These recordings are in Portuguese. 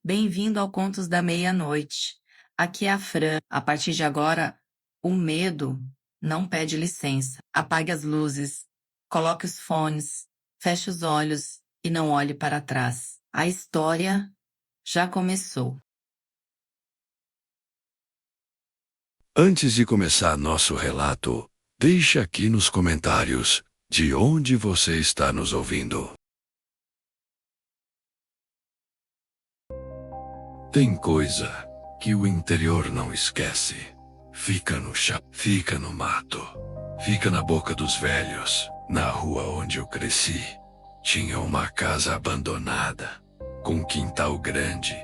Bem-vindo ao Contos da Meia-Noite. Aqui é a Fran. A partir de agora, o medo não pede licença. Apague as luzes, coloque os fones, feche os olhos e não olhe para trás. A história já começou. Antes de começar nosso relato, deixe aqui nos comentários de onde você está nos ouvindo. Tem coisa que o interior não esquece. Fica no chão, fica no mato, fica na boca dos velhos. Na rua onde eu cresci, tinha uma casa abandonada, com um quintal grande,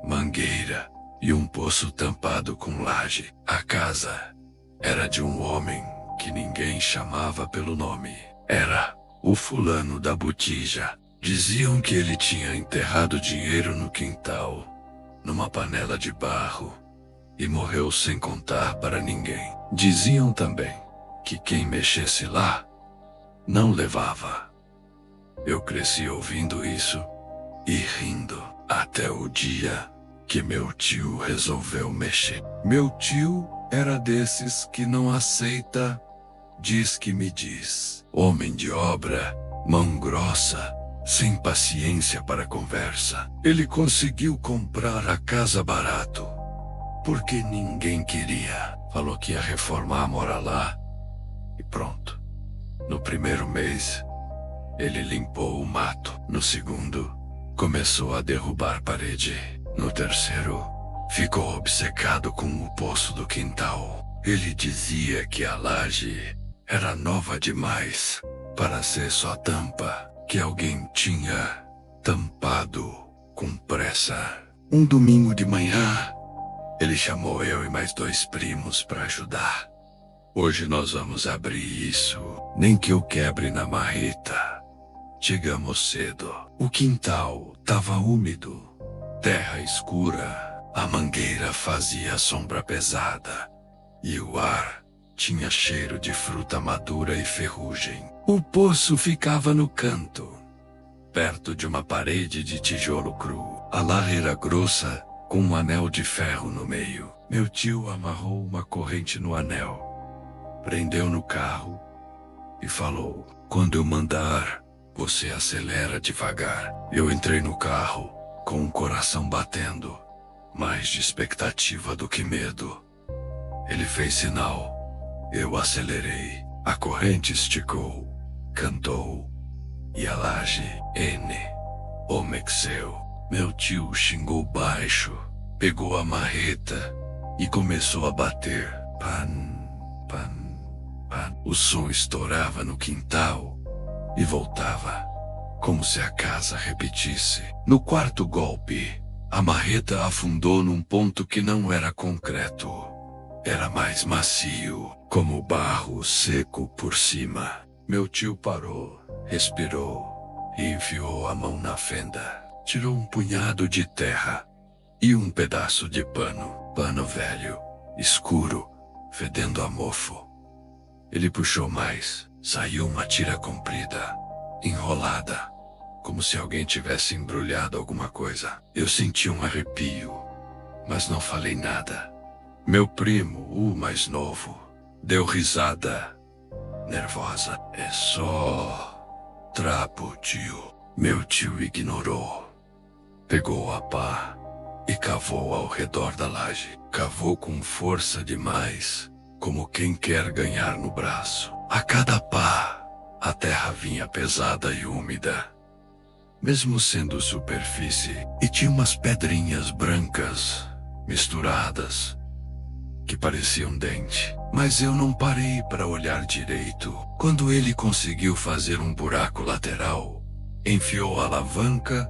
mangueira e um poço tampado com laje. A casa era de um homem que ninguém chamava pelo nome. Era o fulano da botija. Diziam que ele tinha enterrado dinheiro no quintal, numa panela de barro, e morreu sem contar para ninguém. Diziam também que quem mexesse lá não levava. Eu cresci ouvindo isso e rindo, até o dia que meu tio resolveu mexer. Meu tio era desses que não aceita, diz que me diz. Homem de obra, mão grossa, sem paciência para conversa. Ele conseguiu comprar a casa barato, porque ninguém queria. Falou que ia reformar, morar lá, e pronto. No primeiro mês, ele limpou o mato. No segundo, começou a derrubar parede. No terceiro, ficou obcecado com o poço do quintal. Ele dizia que a laje era nova demais para ser só tampa, que alguém tinha tampado com pressa. Um domingo de manhã, ele chamou eu e mais 2 primos para ajudar. Hoje nós vamos abrir isso, nem que eu quebre na marreta. Chegamos cedo. O quintal estava úmido, terra escura, a mangueira fazia sombra pesada e o ar tinha cheiro de fruta madura e ferrugem. O poço ficava no canto, perto de uma parede de tijolo cru. A laje era grossa, com um anel de ferro no meio. Meu tio amarrou uma corrente no anel, prendeu no carro e falou: "Quando eu mandar, você acelera devagar." Eu entrei no carro, com o coração batendo, mais de expectativa do que medo. Ele fez sinal, eu acelerei. A corrente esticou, cantou, e a laje, N, omexeu. Meu tio xingou baixo, pegou a marreta e começou a bater. Pan, pan, pan. O som estourava no quintal e voltava, como se a casa repetisse. No quarto golpe, a marreta afundou num ponto que não era concreto. Era mais macio, como barro seco por cima. Meu tio parou, respirou e enfiou a mão na fenda. Tirou um punhado de terra e um pedaço de pano velho, escuro, fedendo a mofo. Ele puxou mais, saiu uma tira comprida, enrolada, como se alguém tivesse embrulhado alguma coisa. Eu senti um arrepio, mas não falei nada. Meu primo, o mais novo, deu risada, nervosa. "É só trapo, tio." Meu tio ignorou. Pegou a pá e cavou ao redor da laje. Cavou com força demais, como quem quer ganhar no braço. A cada pá, a terra vinha pesada e úmida, mesmo sendo superfície, e tinha umas pedrinhas brancas, misturadas, que pareciam dente. Mas eu não parei para olhar direito. Quando ele conseguiu fazer um buraco lateral, enfiou a alavanca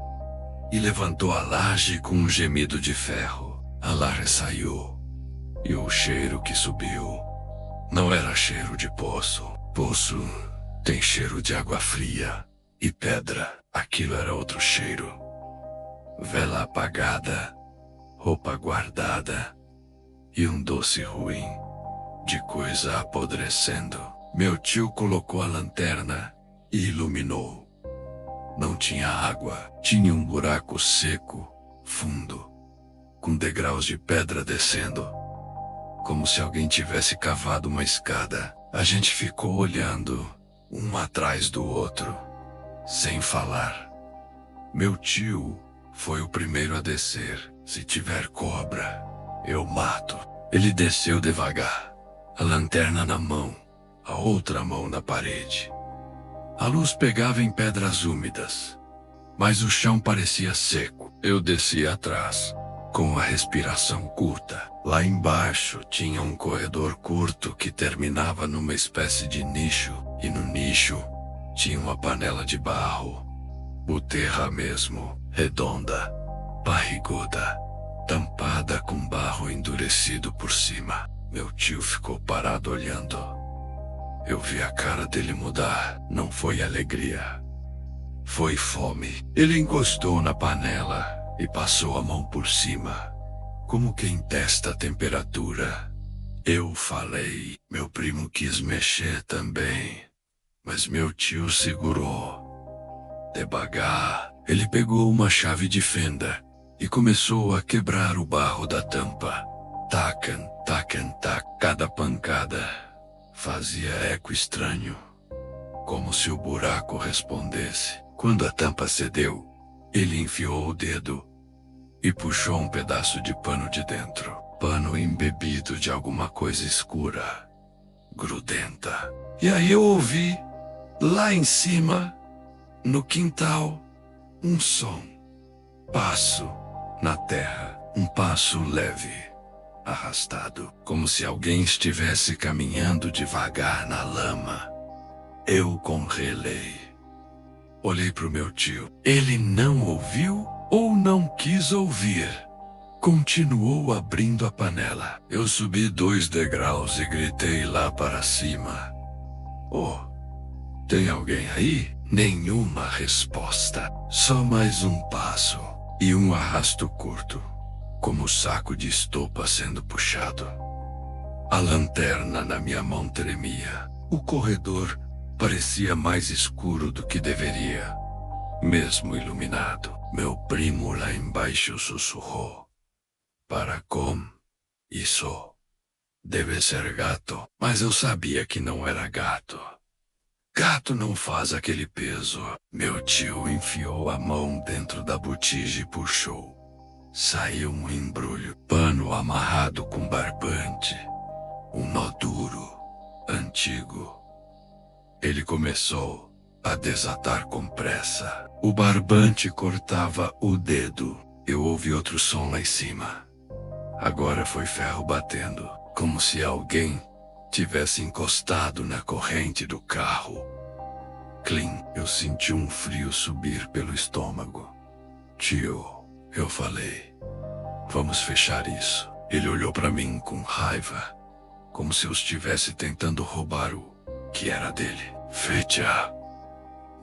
e levantou a laje com um gemido de ferro. A laje saiu, e o cheiro que subiu não era cheiro de poço. Poço tem cheiro de água fria e pedra. Aquilo era outro cheiro. Vela apagada, roupa guardada e um doce ruim de coisa apodrecendo. Meu tio colocou a lanterna e iluminou. Não tinha água, tinha um buraco seco, fundo, com degraus de pedra descendo, como se alguém tivesse cavado uma escada. A gente ficou olhando, um atrás do outro, sem falar. Meu tio foi o primeiro a descer. Se tiver cobra, eu mato. Ele desceu devagar, a lanterna na mão, a outra mão na parede. A luz pegava em pedras úmidas, mas o chão parecia seco. Eu desci atrás, com a respiração curta. Lá embaixo tinha um corredor curto que terminava numa espécie de nicho, e no nicho tinha uma panela de barro, buterra mesmo, redonda, barriguda, tampada com barro endurecido por cima. Meu tio ficou parado olhando. Eu vi a cara dele mudar. Não foi alegria, foi fome. Ele encostou na panela e passou a mão por cima, como quem testa a temperatura. Eu falei. Meu primo quis mexer também, mas meu tio segurou. Devagar, ele pegou uma chave de fenda e começou a quebrar o barro da tampa. Tacan, tacan, tac. Cada pancada fazia eco estranho, como se o buraco respondesse. Quando a tampa cedeu, ele enfiou o dedo e puxou um pedaço de pano de dentro. Pano embebido de alguma coisa escura, grudenta. E aí eu ouvi, lá em cima, no quintal, um som. Passo na terra, um passo leve, arrastado, como se alguém estivesse caminhando devagar na lama. Eu congelei. Olhei para o meu tio. Ele não ouviu ou não quis ouvir. Continuou abrindo a panela. Eu subi 2 degraus e gritei lá para cima: "Oh, tem alguém aí?" Nenhuma resposta. Só mais um passo e um arrasto curto, como saco de estopa sendo puxado. A lanterna na minha mão tremia. O corredor parecia mais escuro do que deveria, mesmo iluminado. Meu primo lá embaixo sussurrou: "Para com isso. Deve ser gato." Mas eu sabia que não era gato. Gato não faz aquele peso. Meu tio enfiou a mão dentro da botija e puxou. Saiu um embrulho, pano amarrado com barbante. Um nó duro, antigo. Ele começou a desatar com pressa. O barbante cortava o dedo. Eu ouvi outro som lá em cima. Agora foi ferro batendo, como se alguém tivesse encostado na corrente do carro. Clim, eu senti um frio subir pelo estômago. "Tio", eu falei, "vamos fechar isso." Ele olhou para mim com raiva, como se eu estivesse tentando roubar o que era dele. "Fecha."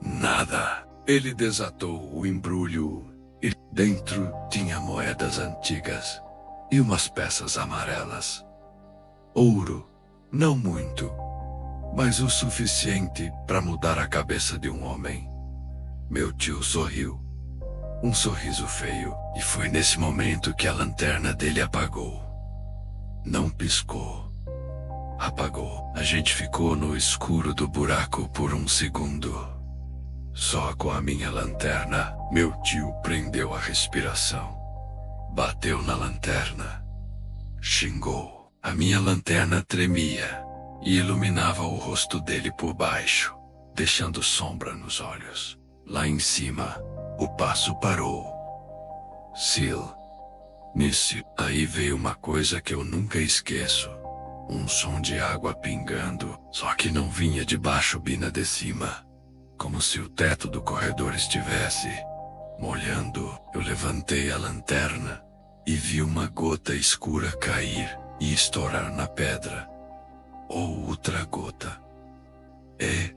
Nada. Ele desatou o embrulho e dentro tinha moedas antigas e umas peças amarelas. Ouro, não muito, mas o suficiente para mudar a cabeça de um homem. Meu tio sorriu, um sorriso feio, e foi nesse momento que a lanterna dele apagou. Não piscou. Apagou. A gente ficou no escuro do buraco por um segundo. Só com a minha lanterna. Meu tio prendeu a respiração. Bateu na lanterna. Xingou. A minha lanterna tremia e iluminava o rosto dele por baixo, deixando sombra nos olhos. Lá em cima, o passo parou. Sil. Nisso, aí veio uma coisa que eu nunca esqueço. Um som de água pingando, só que não vinha de baixo, vinha de cima. Como se o teto do corredor estivesse molhando. Eu levantei a lanterna e vi uma gota escura cair e estourar na pedra. Outra gota. E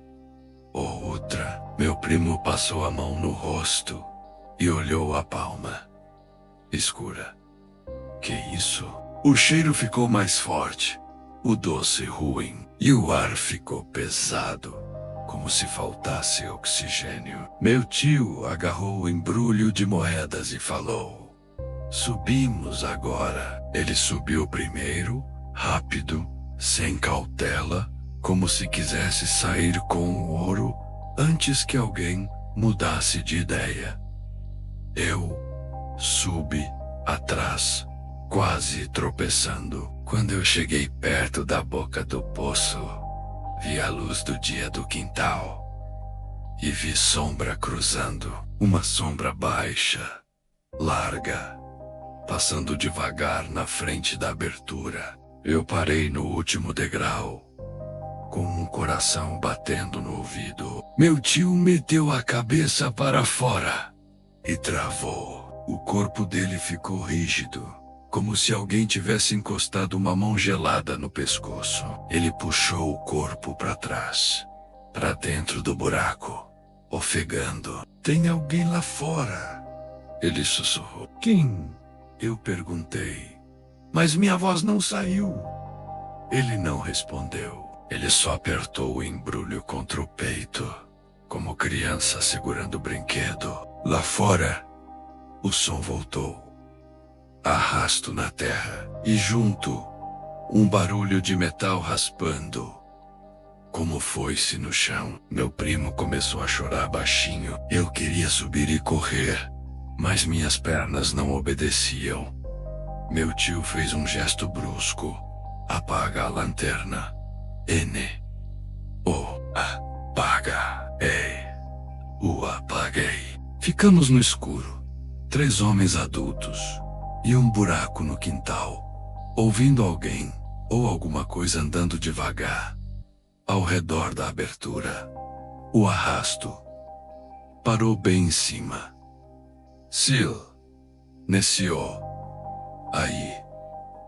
outra. Meu primo passou a mão no rosto e olhou a palma. Escura. Que isso? O cheiro ficou mais forte, o doce ruim, e o ar ficou pesado, como se faltasse oxigênio. Meu tio agarrou o embrulho de moedas e falou: Subimos agora. Ele subiu primeiro, rápido, sem cautela, como se quisesse sair com o ouro antes que alguém mudasse de ideia. Eu subi atrás, quase tropeçando. Quando eu cheguei perto da boca do poço, vi a luz do dia do quintal e vi sombra cruzando, uma sombra baixa, larga, passando devagar na frente da abertura. Eu parei no último degrau, com um coração batendo no ouvido. Meu tio meteu a cabeça para fora e travou. O corpo dele ficou rígido, como se alguém tivesse encostado uma mão gelada no pescoço. Ele puxou o corpo para trás, para dentro do buraco, ofegando. Tem alguém lá fora, ele sussurrou. Quem? Eu perguntei. Mas minha voz não saiu. Ele não respondeu. Ele só apertou o embrulho contra o peito, como criança segurando o brinquedo. Lá fora, o som voltou. Arrasto na terra e junto, um barulho de metal raspando, como foice no chão. Meu primo começou a chorar baixinho. Eu queria subir e correr, mas minhas pernas não obedeciam. Meu tio fez um gesto brusco. Apaga a lanterna. Apaga. O apaguei. Ficamos no escuro. 3 homens adultos e um buraco no quintal, ouvindo alguém ou alguma coisa andando devagar ao redor da abertura. O arrasto parou bem em cima. Silêncio. Aí,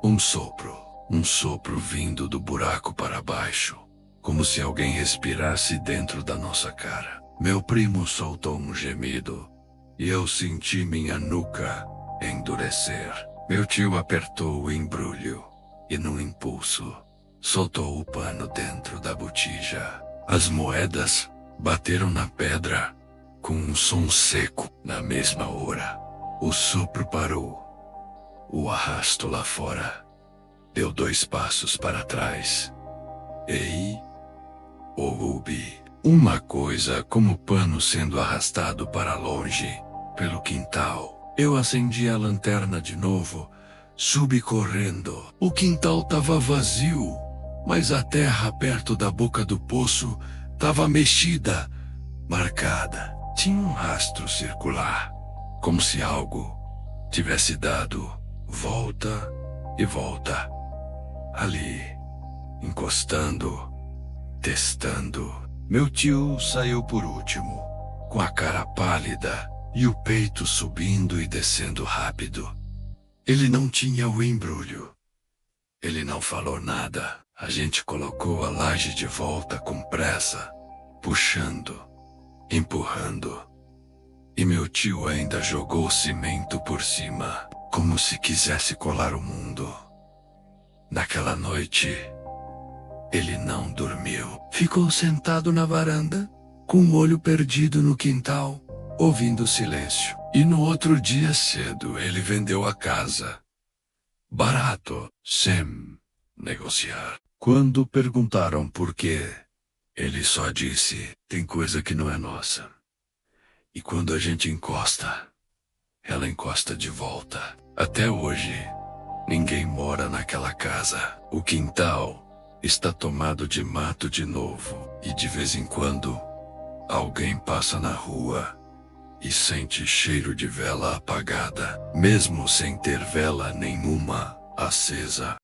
um sopro vindo do buraco para baixo, como se alguém respirasse dentro da nossa cara. Meu primo soltou um gemido e eu senti minha nuca endurecer. Meu tio apertou o embrulho e, num impulso, soltou o pano dentro da botija. As moedas bateram na pedra com um som seco. Na mesma hora, o sopro parou. O arrasto lá fora deu 2 passos para trás. Ouvi uma coisa como pano sendo arrastado para longe, pelo quintal. Eu acendi a lanterna de novo, subi correndo. O quintal estava vazio, mas a terra perto da boca do poço estava mexida, marcada. Tinha um rastro circular, como se algo tivesse dado volta e volta. Ali, encostando, testando. Meu tio saiu por último, com a cara pálida e o peito subindo e descendo rápido. Ele não tinha o embrulho. Ele não falou nada. A gente colocou a laje de volta com pressa, puxando, empurrando. E meu tio ainda jogou cimento por cima, como se quisesse colar o mundo. Naquela noite, ele não dormiu. Ficou sentado na varanda, com o olho perdido no quintal, ouvindo o silêncio. E no outro dia cedo, ele vendeu a casa. Barato, sem negociar. Quando perguntaram por quê, ele só disse: tem coisa que não é nossa. E quando a gente encosta, ela encosta de volta. Até hoje, ninguém mora naquela casa. O quintal está tomado de mato de novo. E de vez em quando, alguém passa na rua e sente cheiro de vela apagada, mesmo sem ter vela nenhuma acesa.